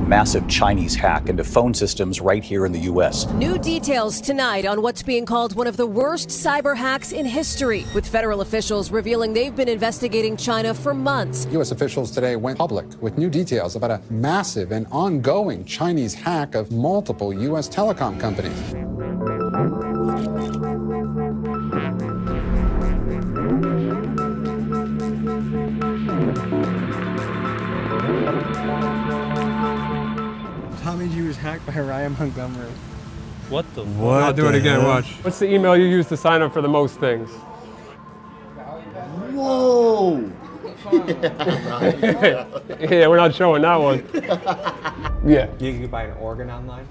Massive Chinese hack into phone systems right here in the U.S. New details tonight on what's being called one of the worst cyber hacks in history, with federal officials revealing they've been investigating China for months. U.S. officials today went public with new details about a massive and ongoing Chinese hack of multiple U.S. telecom companies. Tommy G was hacked by Ryan Montgomery. What the? What? I'll do it again, watch. What's the email you use to sign up for the most things? Whoa! Yeah, we're not showing that one. Yeah. You could buy an organ online?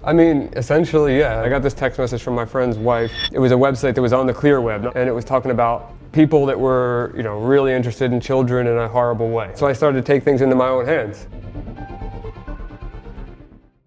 I mean, essentially, yeah. I got this text message from my friend's wife. It was a website that was on the clear web, and it was talking about people that were, really interested in children in a horrible way. So I started to take things into my own hands.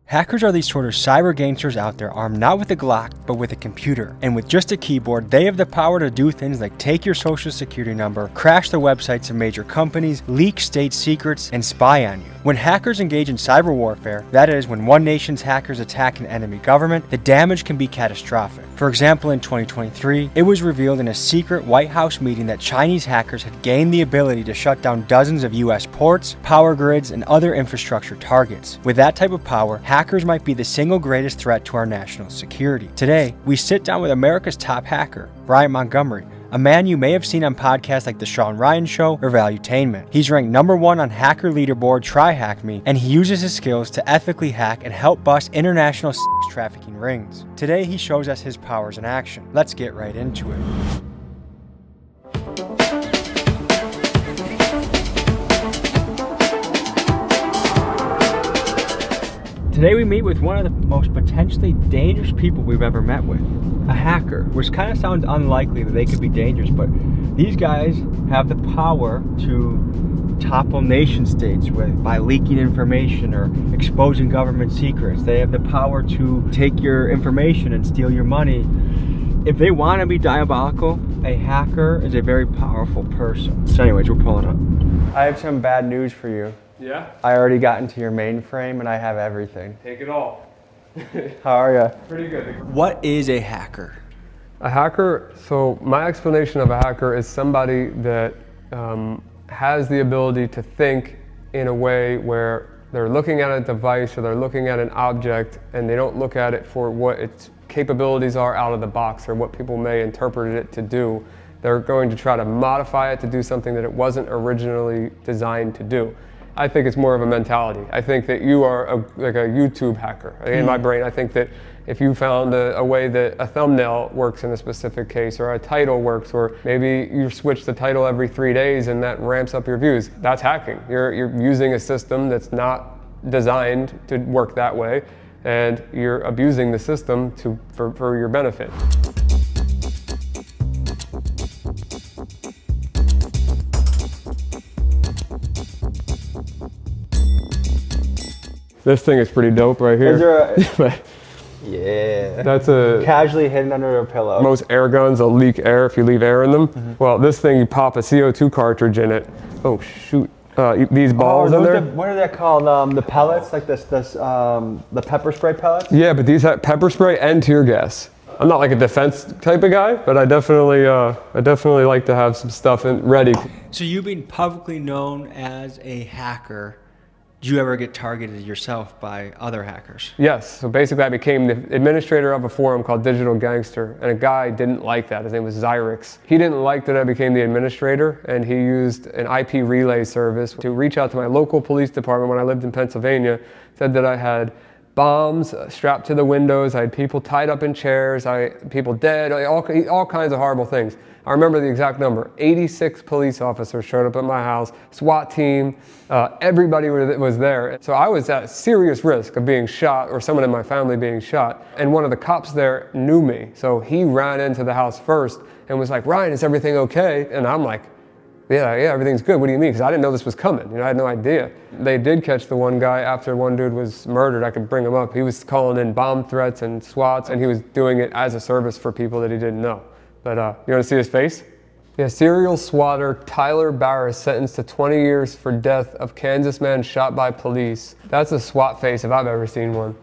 Hackers are these sort of cyber gangsters out there armed not with a Glock, but with a computer. And with just a keyboard, they have the power to do things like take your social security number, crash the websites of major companies, leak state secrets, and spy on you. When hackers engage in cyber warfare, that is, when one nation's hackers attack an enemy government, the damage can be catastrophic. For example, in 2023, it was revealed in a secret White House meeting that Chinese hackers had gained the ability to shut down dozens of US ports, power grids, and other infrastructure targets. With that type of power, hackers might be the single greatest threat to our national security. Today, we sit down with America's top hacker, Ryan Montgomery, a man you may have seen on podcasts like The Sean Ryan Show or Valuetainment. He's ranked #1 on hacker leaderboard TryHackMe, and he uses his skills to ethically hack and help bust international sex trafficking rings. Today, he shows us his powers in action. Let's get right into it. Today we meet with one of the most potentially dangerous people we've ever met with, a hacker, which kind of sounds unlikely that they could be dangerous, but these guys have the power to topple nation states by leaking information or exposing government secrets. They have the power to take your information and steal your money. If they want to be diabolical, a hacker is a very powerful person. So anyways, we're pulling up. I have some bad news for you. Yeah? I already got into your mainframe and I have everything. Take it all. How are you? Pretty good. What is a hacker? A hacker, so my explanation of a hacker is somebody that has the ability to think in a way where they're looking at a device or they're looking at an object and they don't look at it for what its capabilities are out of the box or what people may interpret it to do. They're going to try to modify it to do something that it wasn't originally designed to do. I think it's more of a mentality. I think that you are like a YouTube hacker. In my brain, I think that if you found a way that a thumbnail works in a specific case, or a title works, or maybe you switch the title every 3 days and that ramps up your views, that's hacking. You're using a system that's not designed to work that way, and you're abusing the system for your benefit. This thing is pretty dope right here. Is there a... Yeah. That's a... Casually hidden under a pillow. Most air guns will leak air if you leave air in them. Mm-hmm. Well, this thing, you pop a CO2 cartridge in it. Oh, shoot. These balls in there. What are they called? The pellets? Like the pepper spray pellets? Yeah, but these have pepper spray and tear gas. I'm not like a defense type of guy, but I definitely like to have some stuff ready. So you being publicly known as a hacker, did you ever get targeted yourself by other hackers? Yes. So basically I became the administrator of a forum called Digital Gangster, and a guy didn't like that. His name was Zyrix. He didn't like that I became the administrator, and he used an IP relay service to reach out to my local police department when I lived in Pennsylvania, said that I had bombs strapped to the windows, I had people tied up in chairs, people dead, all kinds of horrible things. I remember the exact number. 86 police officers showed up at my house, SWAT team, everybody was there. So I was at serious risk of being shot or someone in my family being shot. And one of the cops there knew me. So he ran into the house first and was like, "Ryan, is everything okay?" And I'm like, yeah, everything's good. What do you mean? Because I didn't know this was coming. I had no idea. They did catch the one guy after one dude was murdered. I could bring him up. He was calling in bomb threats and SWATs, and he was doing it as a service for people that he didn't know. But you want to see his face? Yeah, serial swatter Tyler Barris sentenced to 20 years for death of Kansas man shot by police. That's a SWAT face if I've ever seen one.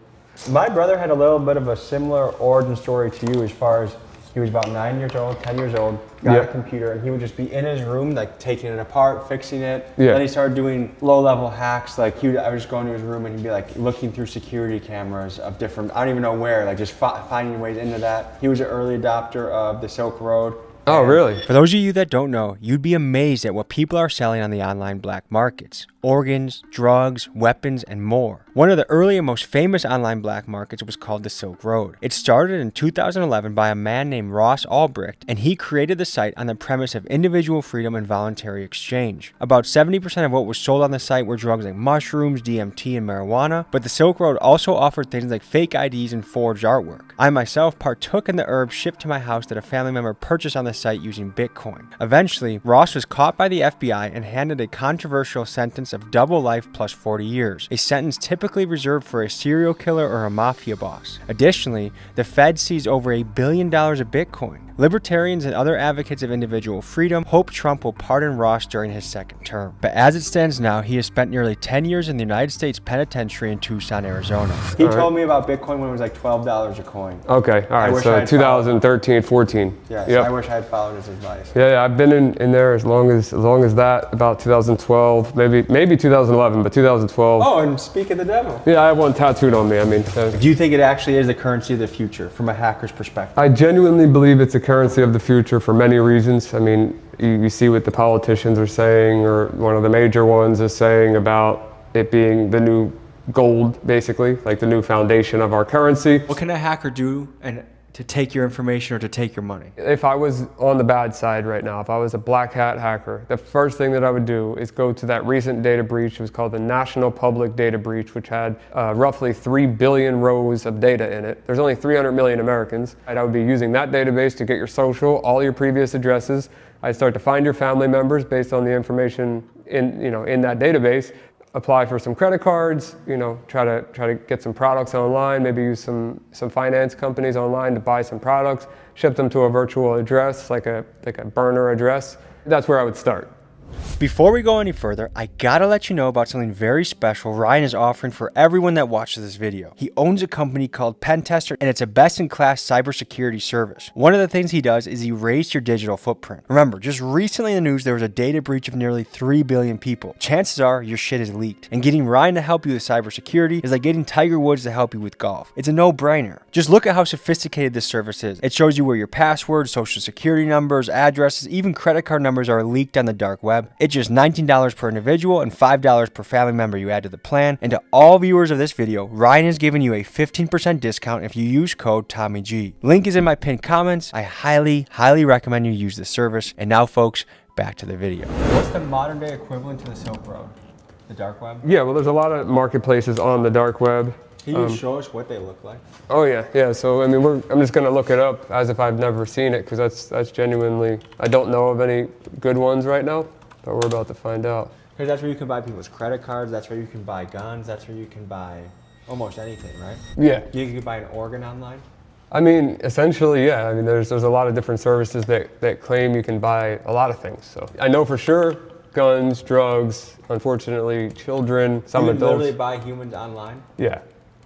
My brother had a little bit of a similar origin story to you, as far as he was about 9 years old, 10 years old, got a computer, and he would just be in his room, like taking it apart, fixing it. Yeah. Then he started doing low-level hacks. Like I would just go into his room and he'd be like looking through security cameras of different, I don't even know where, like just finding ways into that. He was an early adopter of the Silk Road. Oh, really? For those of you that don't know, you'd be amazed at what people are selling on the online black markets. Organs, drugs, weapons, and more. One of the early and most famous online black markets was called the Silk Road. It started in 2011 by a man named Ross Ulbricht, and he created the site on the premise of individual freedom and voluntary exchange. About 70% of what was sold on the site were drugs like mushrooms, DMT, and marijuana, but the Silk Road also offered things like fake IDs and forged artwork. I myself partook in the herbs shipped to my house that a family member purchased on the site using Bitcoin. Eventually, Ross was caught by the FBI and handed a controversial sentence of double life plus 40 years, a sentence typically reserved for a serial killer or a mafia boss. Additionally, the Fed seized over $1 billion of Bitcoin. Libertarians and other advocates of individual freedom hope Trump will pardon Ross during his second term. But as it stands now, he has spent nearly 10 years in the United States Penitentiary in Tucson, Arizona. He told me about Bitcoin when it was like $12 a coin. Okay, all right, so 2013, 14. Yes, Yep. I wish I had followed his advice. Yeah, I've been in there as long as that, about 2012, maybe 2011, but 2012. Oh, and speak of the devil. Yeah, I have one tattooed on me. I mean, Do you think it actually is the currency of the future from a hacker's perspective? I genuinely believe it's a currency of the future for many reasons. I mean, you see what the politicians are saying, or one of the major ones is saying about it being the new gold, basically, like the new foundation of our currency. What can a hacker do to take your information or to take your money? If I was on the bad side right now, if I was a black hat hacker, the first thing that I would do is go to that recent data breach. It was called the National Public Data Breach, which had roughly 3 billion rows of data in it. There's only 300 million Americans. And I would be using that database to get your social, all your previous addresses. I'd start to find your family members based on the information in that database. Apply for some credit cards, try to get some products online, maybe use some finance companies online to buy some products, ship them to a virtual address, like a burner address. That's where I would start. Before we go any further, I gotta let you know about something very special Ryan is offering for everyone that watches this video. He owns a company called Pentester, and it's a best-in-class cybersecurity service. One of the things he does is erase your digital footprint. Remember, just recently in the news, there was a data breach of nearly 3 billion people. Chances are your shit is leaked, and getting Ryan to help you with cybersecurity is like getting Tiger Woods to help you with golf. It's a no-brainer. Just look at how sophisticated this service is. It shows you where your passwords, social security numbers, addresses, even credit card numbers are leaked on the dark web. It's just $19 per individual and $5 per family member you add to the plan. And to all viewers of this video, Ryan is giving you a 15% discount if you use code TommyG. Link is in my pinned comments. I highly recommend you use this service. And now, folks, back to the video. What's the modern day equivalent to the Silk Road? The dark web? Yeah, well, there's a lot of marketplaces on the dark web. Can you show us what they look like? Oh yeah. So I mean, I'm just gonna look it up as if I've never seen it, because that's genuinely, I don't know of any good ones right now, but we're about to find out. Because that's where you can buy people's credit cards. That's where you can buy guns. That's where you can buy almost anything, right? Yeah. You can buy an organ online. I mean, essentially, yeah. I mean, there's a lot of different services that claim you can buy a lot of things. So I know for sure, guns, drugs, unfortunately, children, some you adults. literally buy humans online.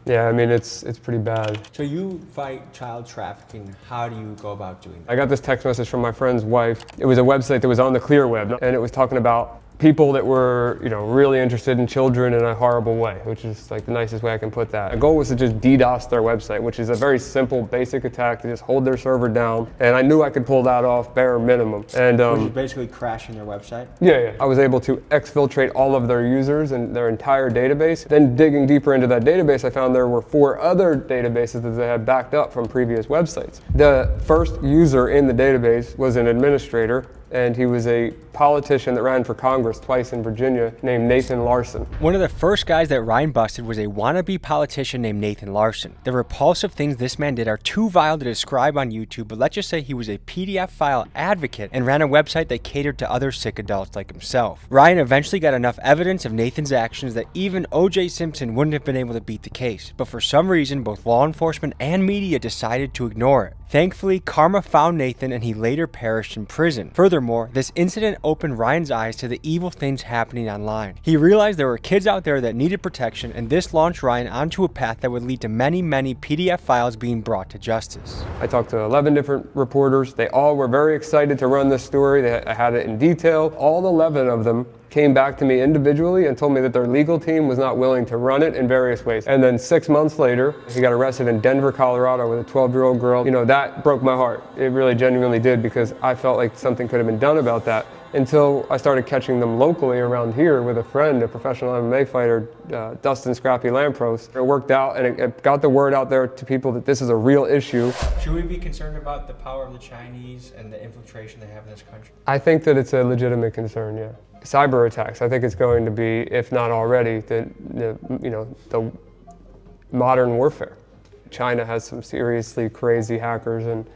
Yeah, I mean, it's pretty bad. So you fight child trafficking. How do you go about doing that? I got this text message from my friend's wife. It was a website that was on the clear web, and it was talking about people that were, really interested in children in a horrible way, which is like the nicest way I can put that. The goal was to just DDoS their website, which is a very simple, basic attack to just hold their server down. And I knew I could pull that off bare minimum. And which is basically crashing their website? Yeah. I was able to exfiltrate all of their users and their entire database. Then digging deeper into that database, I found there were 4 other databases that they had backed up from previous websites. The first user in the database was an administrator, and he was a politician that ran for Congress twice in Virginia named Nathan Larson. One of the first guys that Ryan busted was a wannabe politician named Nathan Larson. The repulsive things this man did are too vile to describe on YouTube, but let's just say he was a PDF file advocate and ran a website that catered to other sick adults like himself. Ryan eventually got enough evidence of Nathan's actions that even O.J. Simpson wouldn't have been able to beat the case, but for some reason both law enforcement and media decided to ignore it. Thankfully, karma found Nathan and he later perished in prison. Furthermore, this incident opened Ryan's eyes to the evil things happening online. He realized there were kids out there that needed protection, and this launched Ryan onto a path that would lead to many PDF files being brought to justice. I talked to 11 different reporters. They all were very excited to run this story. I had it in detail. All 11 of them came back to me individually and told me that their legal team was not willing to run it in various ways. And then 6 months later, he got arrested in Denver, Colorado with a 12-year-old girl. You know, that broke my heart. It really genuinely did, because I felt like something could have been done about that, until I started catching them locally around here with a friend, a professional MMA fighter, Dustin Scrappy Lampros. It worked out, and it got the word out there to people that this is a real issue. Should we be concerned about the power of the Chinese and the infiltration they have in this country? I think that it's a legitimate concern, yeah. Cyber attacks, I think it's going to be, if not already, the modern warfare. China has some seriously crazy hackers, and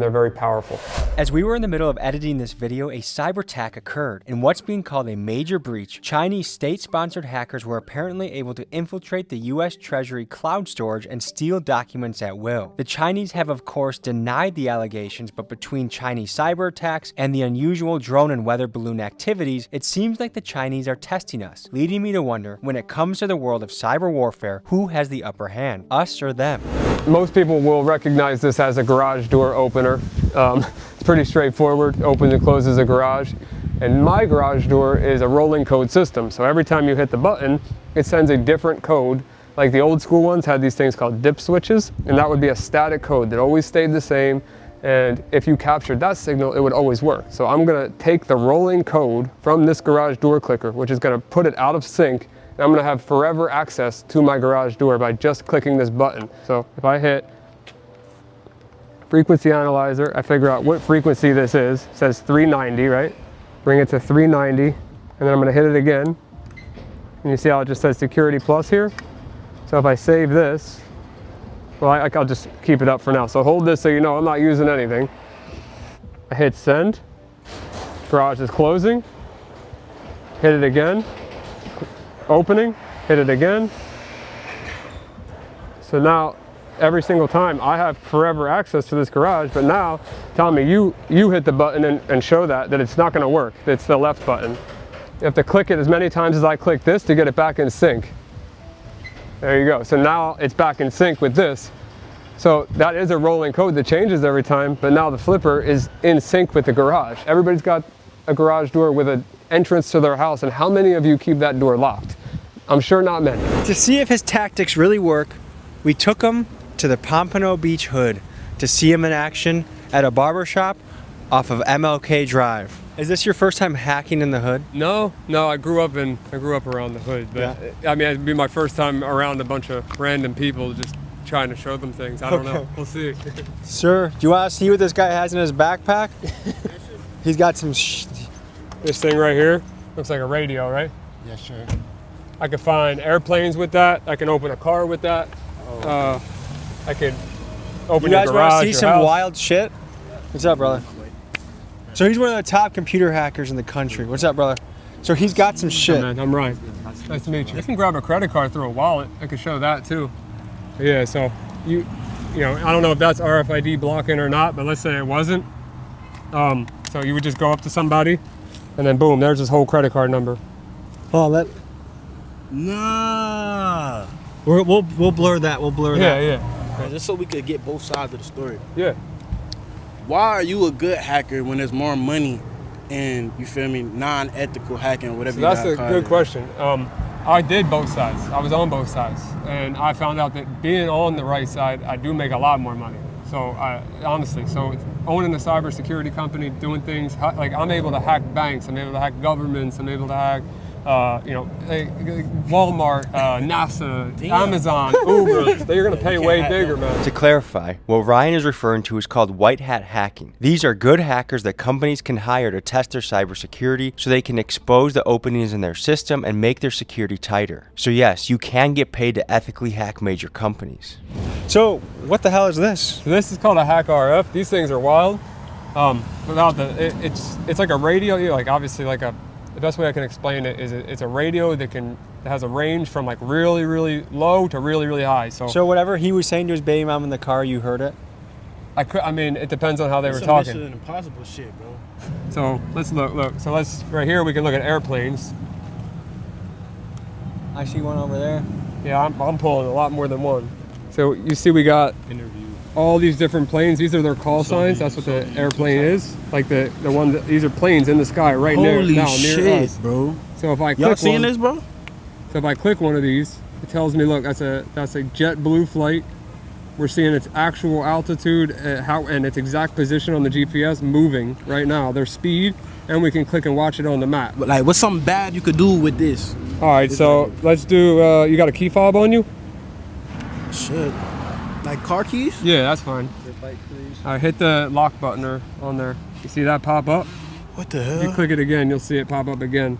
they're very powerful. As we were in the middle of editing this video, a cyber attack occurred. In what's being called a major breach, Chinese state-sponsored hackers were apparently able to infiltrate the US Treasury cloud storage and steal documents at will. The Chinese have of course denied the allegations, but between Chinese cyber attacks and the unusual drone and weather balloon activities, it seems like the Chinese are testing us, leading me to wonder, when it comes to the world of cyber warfare, who has the upper hand, us or them? Most people will recognize this as a garage door opener. It's pretty straightforward, opens and closes a garage. And my garage door is a rolling code system. So every time you hit the button, it sends a different code. Like the old school ones had these things called dip switches, and that would be a static code that always stayed the same. And if you captured that signal, it would always work. So I'm gonna take the rolling code from this garage door clicker, which is gonna put it out of sync, and I'm gonna have forever access to my garage door by just clicking this button. So if I hit frequency analyzer, I figure out what frequency this is. It says 390, right? Bring it to 390, and then I'm gonna hit it again. And you see how it just says security plus here? So if I save this, well, I'll just keep it up for now. So hold this so you know I'm not using anything. I hit send, garage is closing, hit it again, opening, hit it again. So now, every single time I have forever access to this garage, but now, Tommy, you hit the button and show that it's not gonna work. It's the left button. You have to click it as many times as I click this to get it back in sync. There you go. So now it's back in sync with this. So that is a rolling code that changes every time, but now the flipper is in sync with the garage. Everybody's got a garage door with an entrance to their house, and how many of you keep that door locked? I'm sure not many. To see if his tactics really work, we took him to the Pompano Beach Hood to see him in action at a barbershop off of MLK Drive. Is this your first time hacking in the hood? No, I grew up around the hood, but yeah. I mean, it'd be my first time around a bunch of random people just trying to show them things. I don't know. We'll see. Sir, do you want to see what this guy has in his backpack? He's got some This thing right here looks like a radio, right? Yes, sir. I could find airplanes with that. I can open a car with that. I could open your garage. You guys want to see some house. wild shit? What's up, brother? So he's one of the top computer hackers in the country. What's up, brother? So he's got some shit. Hey, man, I'm Ryan. Nice to meet you. I can grab a credit card through a wallet. I could show that too. Yeah, so you know, I don't know if that's RFID blocking or not, but let's say it wasn't. So you would just go up to somebody, and then boom, there's his whole credit card number. Oh, that. Nah. We'll blur that. We'll blur that. Yeah. Just so we could get both sides of the story. Yeah. Why are you a good hacker when there's more money and, you feel me, non-ethical hacking or whatever So you that's gotta a call good it? question. I did both sides. I was on both sides, and I found out that being on the right side, I do make a lot more money. So honestly, so owning a cybersecurity company, doing things like I'm able to hack banks, I'm able to hack governments, I'm able to hack, Walmart, NASA, Amazon, Uber. They're gonna pay way bigger, man. To clarify, what Ryan is referring to is called white hat hacking. These are good hackers that companies can hire to test their cybersecurity so they can expose the openings in their system and make their security tighter. So yes, you can get paid to ethically hack major companies. So what the hell is this? So this is called a Hack RF. These things are wild. Without it's like a radio. Like obviously the best way I can explain it is it's a radio that has a range from like really, really low to really, really high. So whatever he was saying to his baby mom in the car, you heard it? I mean, it depends on how they were Some talking. Mission Impossible shit, bro. So let's look. So right here we can look at airplanes. I see one over there. Yeah, I'm pulling a lot more than one. So you see we got all these different planes. These are their call signs. That's what the airplane is. Like the one that, these are planes in the sky right Holy near shit, us. bro. So if I click Y'all seeing one, this, bro? So if I click one of these, it tells me, look, that's a JetBlue flight. We're seeing its actual altitude, and its exact position on the GPS moving right now, their speed, and we can click and watch it on the map. But like, what's something bad you could do with this? All right, so let's do, you got a key fob on you? Shit. Like car keys? Yeah, that's fine. All right, hit the lock button on there. You see that pop up? What the If you hell? click it again, you'll see it pop up again.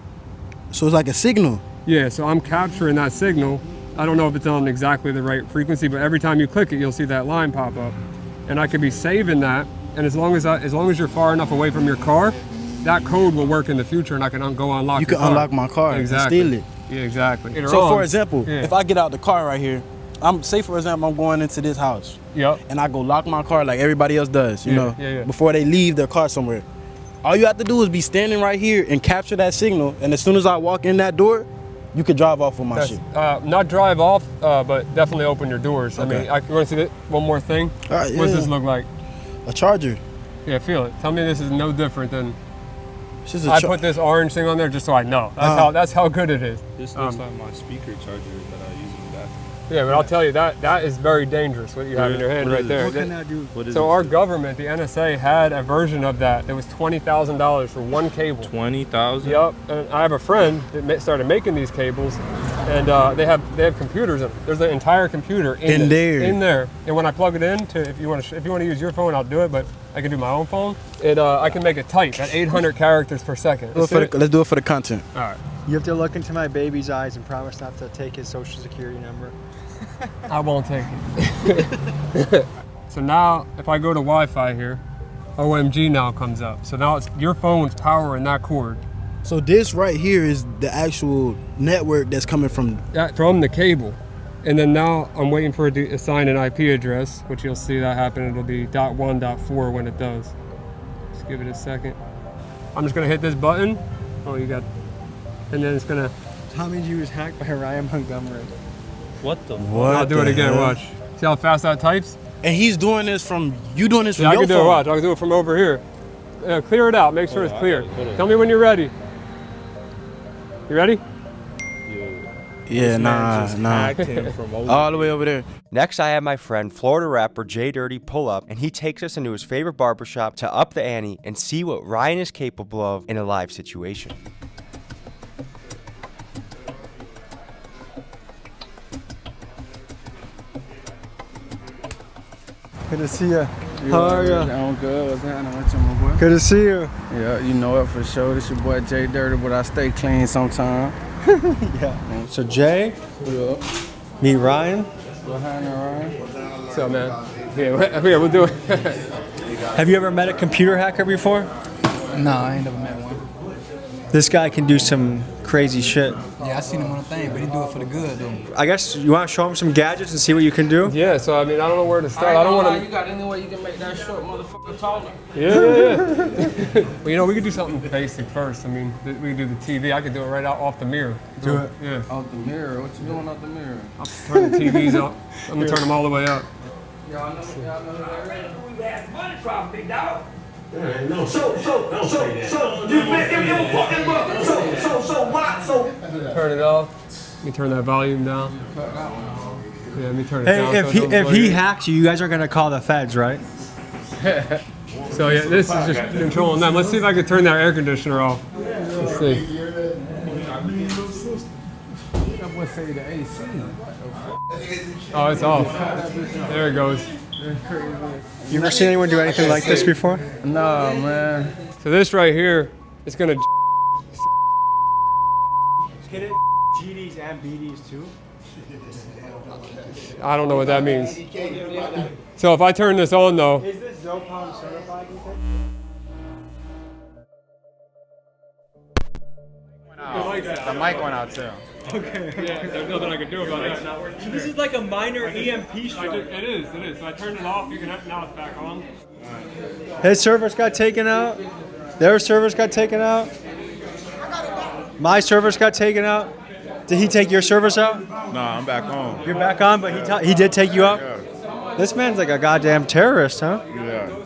So it's like a signal. Yeah, so I'm capturing that signal. I don't know if it's on exactly the right frequency, but every time you click it, you'll see that line pop up. And I could be saving that, and as long as you're far enough away from your car, that code will work in the future, and I can go unlock You your can car. unlock my car and steal it. Yeah, exactly. So for example, Yeah. if I get out the car right here, say for example, I'm going into this house. Yep. And I go lock my car like everybody else does, you Yeah, know, yeah. before they leave their car somewhere. All you have to do is be standing right here and capture that signal, and as soon as I walk in that door, you could drive off with my shit. Not drive off, but definitely open your doors. Okay. I mean, you want to see one more thing? All right, What does yeah. this look like? A charger. Yeah, feel it. Tell me this is no different than. It's just a I put this orange thing on there just so I know. That's how good it is. This looks like my speaker charger that I use in the bathroom. Yeah, but I'll tell you that is very dangerous what you have in your hand right there. What can I do? What is So it? our government, the NSA, had a version of that. It was $20,000 for one cable. 20,000? Yep. And I have a friend that started making these cables, and they have computers in them. There's an entire computer in there. And when I plug it in to, if you want to use your phone, I'll do it. But I can do my own phone. I can make it type at 800 characters per second. let's do it for the content. All right. You have to look into my baby's eyes and promise not to take his social security number. I won't take it. So now, if I go to Wi-Fi here, OMG now comes up. So now it's your phone's powering that cord. So this right here is the actual network that's coming from. From the cable. And then now I'm waiting for it to assign an IP address, which you'll see that happen. It'll be .1, .4 when it does. Just give it a second. I'm just gonna hit this button. Oh, you got, and then it's gonna. Tommy G was hacked by Ryan Montgomery. What the? What? I'll do it again. hell? Watch. See how fast that types? And he's doing this from you doing this from Yeah, I your can do it. phone. Watch. I can do it from over here. Clear it out. Make sure it's clear. Tell me when you're ready. You ready? Yeah, nah. Hacked him from over All the way over there. Next, I have my friend Florida rapper Jay Dirty pull up, and he takes us into his favorite barbershop to up the ante and see what Ryan is capable of in a live situation. Good to see you. How are you? I'm good. What's happening with you, my boy? Good to see you. Yeah, you know it for sure. This your boy Jay Dirty, but I stay clean sometime. Yeah. So Jay, meet Ryan. What's happening, Ryan? What's up, man? Yeah, we'll do it. Have you ever met a computer hacker before? No, I ain't never met one. This guy can do some crazy shit. Yeah, I seen him on the thing, but he do it for the good, though. I guess you want to show him some gadgets and see what you can do? Yeah. So I mean, I don't know where to start. I don't want to. You got any way you can make that short motherfucker taller? Yeah. Well, you know, we could do something basic first. I mean, we could do the TV. I could do it right out off the mirror. Do it. Yeah. Out the mirror? What you doing out the mirror? I'll turn the TVs up. I'm gonna turn them all the way up. Y'all know that. We had money problem, big dog. Turn it off. Let me turn that volume down. Yeah, let me turn it down. Hey, so it don't if play. he hacks you, you guys are gonna call the feds, right? So yeah, this is just controlling them. Let's see if I can turn that air conditioner off. Let's see. That boy say the AC. Oh, it's off. There it goes. You ever seen anyone do anything like this before? Nah, man. So this right here is gonna. Can it GDs and BDs too? I don't know what that means. So if I turn this on though. Is this Zopon certified, you think? The mic went out too. Okay. Yeah, there's nothing I can do about it. This is like a minor EMP strike. It is. So I turned it off. You can now it's back on. His servers got taken out. Their servers got taken out. My servers got taken out. Did he take your servers out? Nah, I'm back on. You're back on, but he did take you out? Yeah. This man's like a goddamn terrorist, huh? Yeah.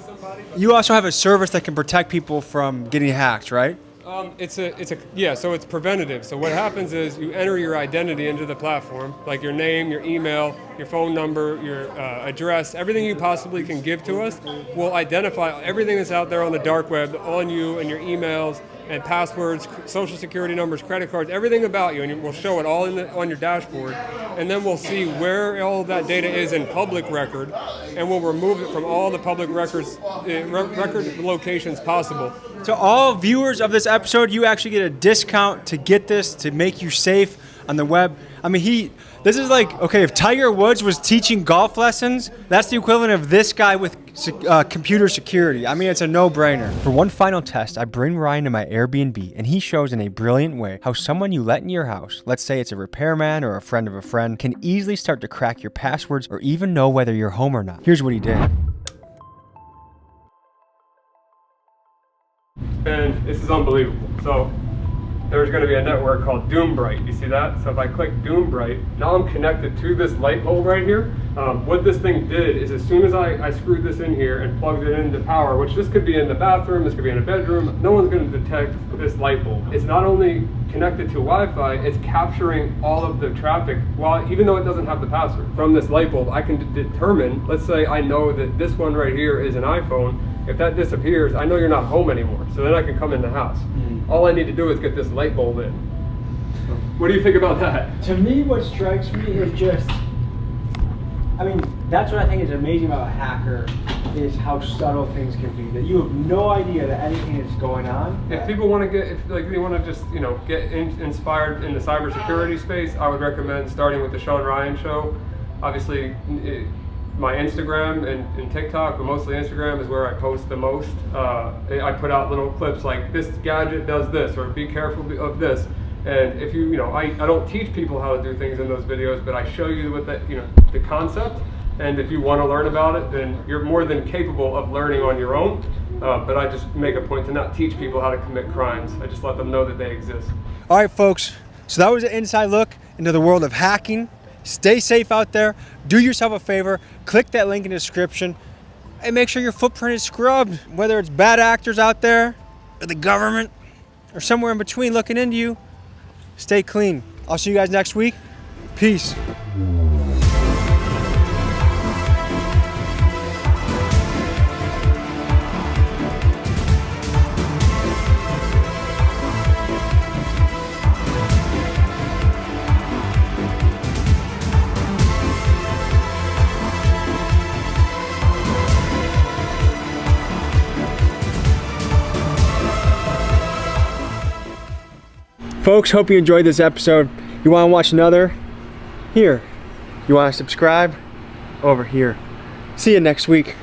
You also have a service that can protect people from getting hacked, right? So it's preventative. So what happens is you enter your identity into the platform, like your name, your email, your phone number, your address, everything you possibly can give to us. We'll identify everything that's out there on the dark web on you and your emails and passwords, social security numbers, credit cards, everything about you, and we'll show it all on your dashboard. And then we'll see where all of that data is in public record, and we'll remove it from all the public records, record locations possible. To all viewers of this episode, you actually get a discount to get this, to make you safe on the web. I mean, this is like, okay, if Tiger Woods was teaching golf lessons, that's the equivalent of this guy with computer security. I mean, it's a no-brainer. For one final test, I bring Ryan to my Airbnb, and he shows in a brilliant way how someone you let in your house, let's say it's a repairman or a friend of a friend, can easily start to crack your passwords or even know whether you're home or not. Here's what he did. And this is unbelievable. So there's going to be a network called Doombright. You see that? So if I click Doombright, now I'm connected to this light bulb right here. What this thing did is as soon as I screwed this in here and plugged it into power, which this could be in the bathroom, this could be in a bedroom, no one's going to detect this light bulb. It's not only connected to Wi-Fi, it's capturing all of the traffic, even though it doesn't have the password. From this light bulb, I can determine, let's say I know that this one right here is an iPhone. If that disappears, I know you're not home anymore, so then I can come in the house. All I need to do is get this light bulb in. What do you think about that? To me, what strikes me is just, I mean, that's what I think is amazing about a hacker, is how subtle things can be, that you have no idea that anything is going on. If people want to they want to just, get inspired in the cybersecurity space, I would recommend starting with the Sean Ryan Show. Obviously, my Instagram and TikTok, but mostly Instagram is where I post the most. I put out little clips like, this gadget does this, or be careful of this. And if I don't teach people how to do things in those videos, but I show you what the concept. And if you want to learn about it, then you're more than capable of learning on your own. But I just make a point to not teach people how to commit crimes. I just let them know that they exist. All right, folks. So that was an inside look into the world of hacking. Stay safe out there. Do yourself a favor. Click that link in the description and make sure your footprint is scrubbed, whether it's bad actors out there or the government or somewhere in between looking into you. Stay clean. I'll see you guys next week. Peace. Folks, hope you enjoyed this episode. You want to watch another? Here. You want to subscribe? Over here. See you next week.